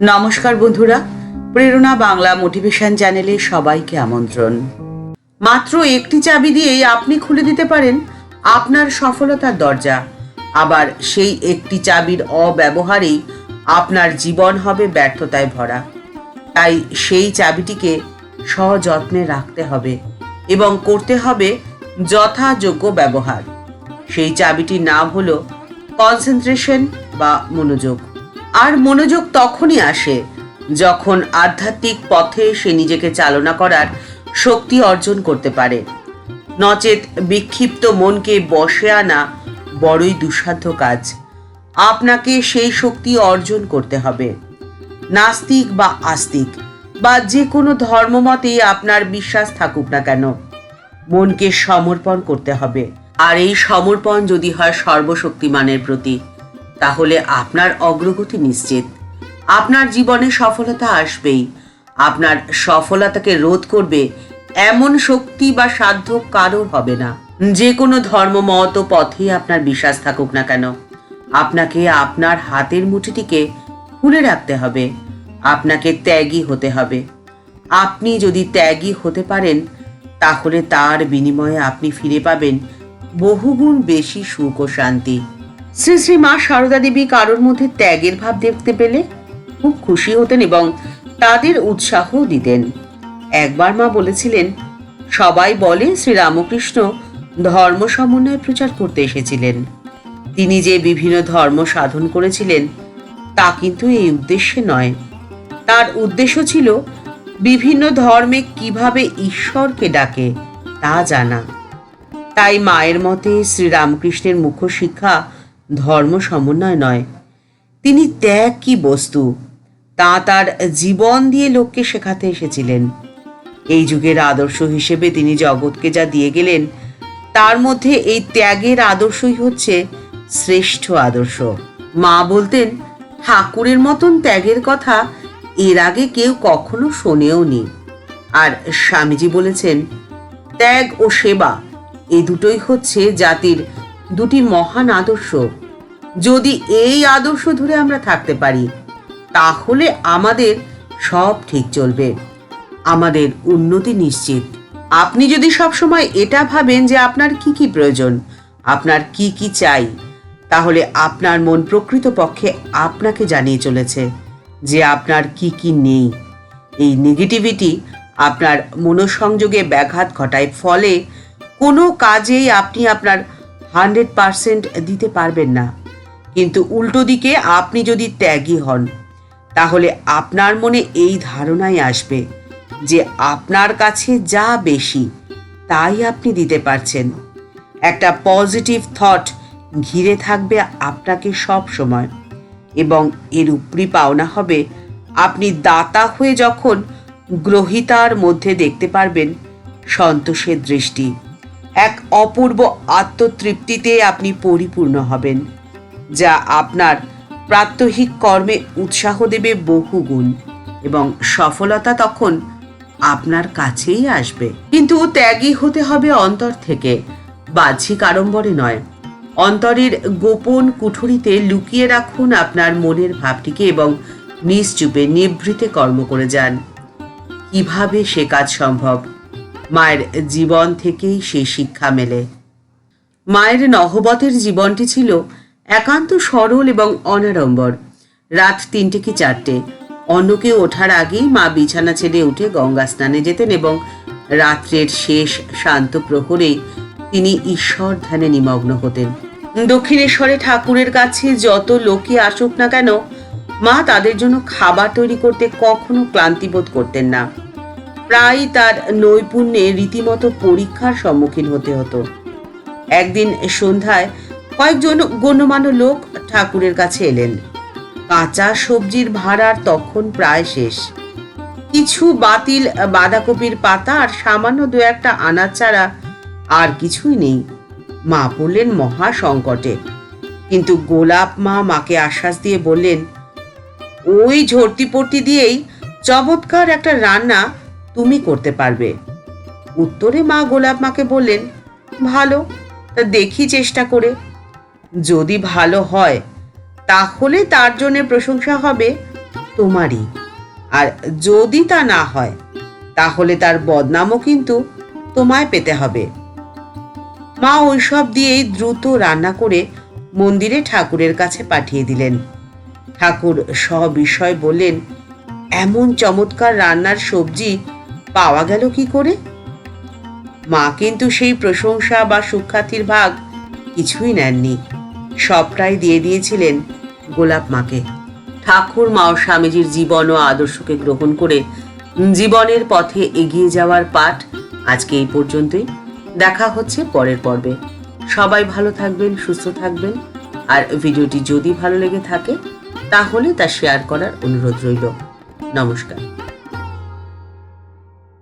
নমস্কার বন্ধুরা, প্রেরণা বাংলা মোটিভেশন চ্যানেলে সবাইকে আমন্ত্রণ। মাত্র একটি চাবি দিয়েই আপনি খুলে দিতে পারেন আপনার সফলতার দরজা। আবার সেই একটি চাবির অব্যবহারেই আপনার জীবন হবে ব্যর্থতায় ভরা। তাই সেই চাবিটিকে সযত্নে রাখতে হবে এবং করতে হবে যথাযোগ্য ব্যবহার। সেই চাবিটির নাম হলো কনসেন্ট্রেশন বা মনোযোগ। আর মনোযোগ তখনই আসে যখন আধ্যাত্মিক পথে সে নিজেকে চালনা করার শক্তি অর্জন করতে পারে। নচেত বিক্ষিপ্ত মনকে বশে আনা বড়ই দুঃসাধ্য কাজ। আপনাকে সেই শক্তি অর্জন করতে হবে। নাস্তিক বা আস্তিক বা যে কোনো ধর্মমতেই আপনার বিশ্বাস থাকুক না কেন, মনকে সমর্পণ করতে হবে। আর এই সমর্পণ যদি হয় সর্বশক্তিমানের প্রতি, তাহলে আপনার অগ্রগতি নিশ্চিত। আপনার জীবনে সফলতা আসবেই। আপনার সফলতাকে রোধ করবে এমন শক্তি বা সাধ্য কারোর হবে না। যে কোনো ধর্মমত পথেই আপনার বিশ্বাস থাকুক না কেন, আপনাকে আপনার হাতের মুঠিটিকে খুলে রাখতে হবে। আপনাকে ত্যাগী হতে হবে। আপনি যদি ত্যাগী হতে পারেন, তাহলে তার বিনিময়ে আপনি ফিরে পাবেন বহুগুণ বেশি সুখ ও শান্তি। শ্রী শ্রী মা সারদা দেবী কারোর মধ্যে ত্যাগের ভাব দেখতে পেলে খুব খুশি হতেন এবং তাদের উৎসাহ দিতেন। একবার মা বলেছিলেন, সবাই বলে শ্রীরামকৃষ্ণ ধর্ম সমন্বয় প্রচার করতে এসেছিলেন। তিনি যে বিভিন্ন ধর্ম সাধন করেছিলেন তা কিন্তু এই উদ্দেশ্যে নয়। তার উদ্দেশ্য ছিল বিভিন্ন ধর্মে কিভাবে ঈশ্বরকে ডাকে তা জানা। তাই মায়ের মতে শ্রীরামকৃষ্ণের মুখ্য শিক্ষা ধর্ম সমন্বয় নয়, তিনি ত্যাগ কি বস্তু তা তার জীবন দিয়ে লোককে শেখাতে এসেছিলেন। এই যুগের আদর্শ হিসেবে তিনি জগৎকে যা দিয়ে গেলেন, তার মধ্যে এই ত্যাগের আদর্শই হচ্ছে শ্রেষ্ঠ আদর্শ। মা বলতেন, ঠাকুরের মতন ত্যাগের কথা এর আগে কেউ কখনো শোনেও নি। আর স্বামীজি বলেছেন, ত্যাগ ও সেবা এই দুটোই হচ্ছে জাতির দুটি মহান আদর্শ। যদি এই আদর্শ ধরে আমরা থাকতে পারি, তাহলে আমাদের সব ঠিক চলবে, আমাদের উন্নতি নিশ্চিত। আপনি যদি সবসময় এটা ভাবেন যে আপনার কি কি প্রয়োজন, আপনার কি কি চাই, তাহলে আপনার মন প্রকৃতপক্ষে আপনাকে জানিয়ে চলেছে যে আপনার কি কি নেই। এই নেগেটিভিটি আপনার মনোসংযোগে ব্যাঘাত ঘটায়, ফলে কোনো কাজেই আপনি আপনার 100% দিতে পারবেন না। কিন্তু উল্টো দিকে আপনি যদি ত্যাগী হন, তাহলে আপনার মনে এই ধারণাই আসবে যে আপনার কাছে যা বেশি তাই আপনি দিতে পারছেন। একটা পজিটিভ থট ঘিরে থাকবে আপনাকে সব সময়, এবং এর উপরি পাওনা হবে আপনি দাতা হয়ে যখন গ্রহীতার মধ্যে দেখতে পারবেন সন্তোষের দৃষ্টি। এক অপূর্ব আত্মতৃপ্তিতে আপনি পরিপূর্ণ হবেন, যা আপনার প্রাত্যহিক কর্মে উৎসাহ দেবে বহুগুণ, এবং সফলতা তখন আপনার কাছেই আসবে। কিন্তু ত্যাগী হতে হবে অন্তর থেকে, বাহ্যিক আড়ম্বরে নয়। অন্তরের গোপন কুঠুরিতে লুকিয়ে রাখুন আপনার মনের ভাবটিকে এবং নিশ্চুপে নিভৃতে কর্ম করে যান। কিভাবে সে কাজ সম্ভব? মায়ের জীবন থেকেই সে শিক্ষা মেলে। মায়ের নহবতের জীবনটি ছিল একান্ত সরল এবং অনাড়ম্বর। রাত 3টে কি 4টে অন্যকে ওঠার আগেই মা বিছানা ছেড়ে উঠে গঙ্গা স্নানে যেতেন এবং রাত্রের শেষ শান্ত প্রহরে তিনি ঈশ্বর ধ্যানে নিমগ্ন হতেন। দক্ষিণেশ্বরে ঠাকুরের কাছে যত লোকই আসুক না কেন, মা তাদের জন্য খাবার তৈরি করতে কখনো ক্লান্তিবোধ করতেন না। প্রায় তার নৈপুণ্যে রীতিমতো পরীক্ষার সম্মুখীন হতে হতো। একদিন সন্ধ্যায় কয়েকজন গণ্যমান্য লোক ঠাকুরের কাছে এলেন। কাঁচা সবজির ভাড়ার তখন প্রায় শেষ। কিছু বাতিল বাঁধাকপির পাতা আর সামান্য 2-1টা আনাজ ছাড়া আর কিছুই নেই। মা পড়লেন মহা সংকটে। কিন্তু গোলাপ মা মাকে আশ্বাস দিয়ে বললেন, ওই ঝর্তি পট্টি দিয়েই চমৎকার একটা রান্না তুমি করতে পারবে। উত্তরে মা গোলাপ মাকে বললেন, ভালো, তা দেখি চেষ্টা করে। যদি ভালো হয় তাহলে তার জন্য প্রশংসা হবে, তোমারই, আর যদি তা না হয় তাহলে তার বদনামও কিন্তু তোমায় পেতে হবে। মা ওইসব দিয়েই দ্রুত রান্না করে মন্দিরে ঠাকুরের কাছে পাঠিয়ে দিলেন। ঠাকুর সবিষয় বললেন, এমন চমৎকার রান্নার সবজি পাওয়া গেল কি করে? মা কিন্তু সেই প্রশংসা বা সুখ্যাতির ভাগ কিছুই নেননি, সবটাই দিয়ে দিয়েছিলেন গোলাপ মাকে। ঠাকুর মা ও স্বামীজির জীবন ও আদর্শকে গ্রহণ করে জীবনের পথে এগিয়ে যাওয়ার পাঠ আজকে এই পর্যন্তই। দেখা হচ্ছে পরের পর্বে। সবাই ভালো থাকবেন, সুস্থ থাকবেন। আর ভিডিওটি যদি ভালো লেগে থাকে তাহলে তা শেয়ার করার অনুরোধ রইল। নমস্কার।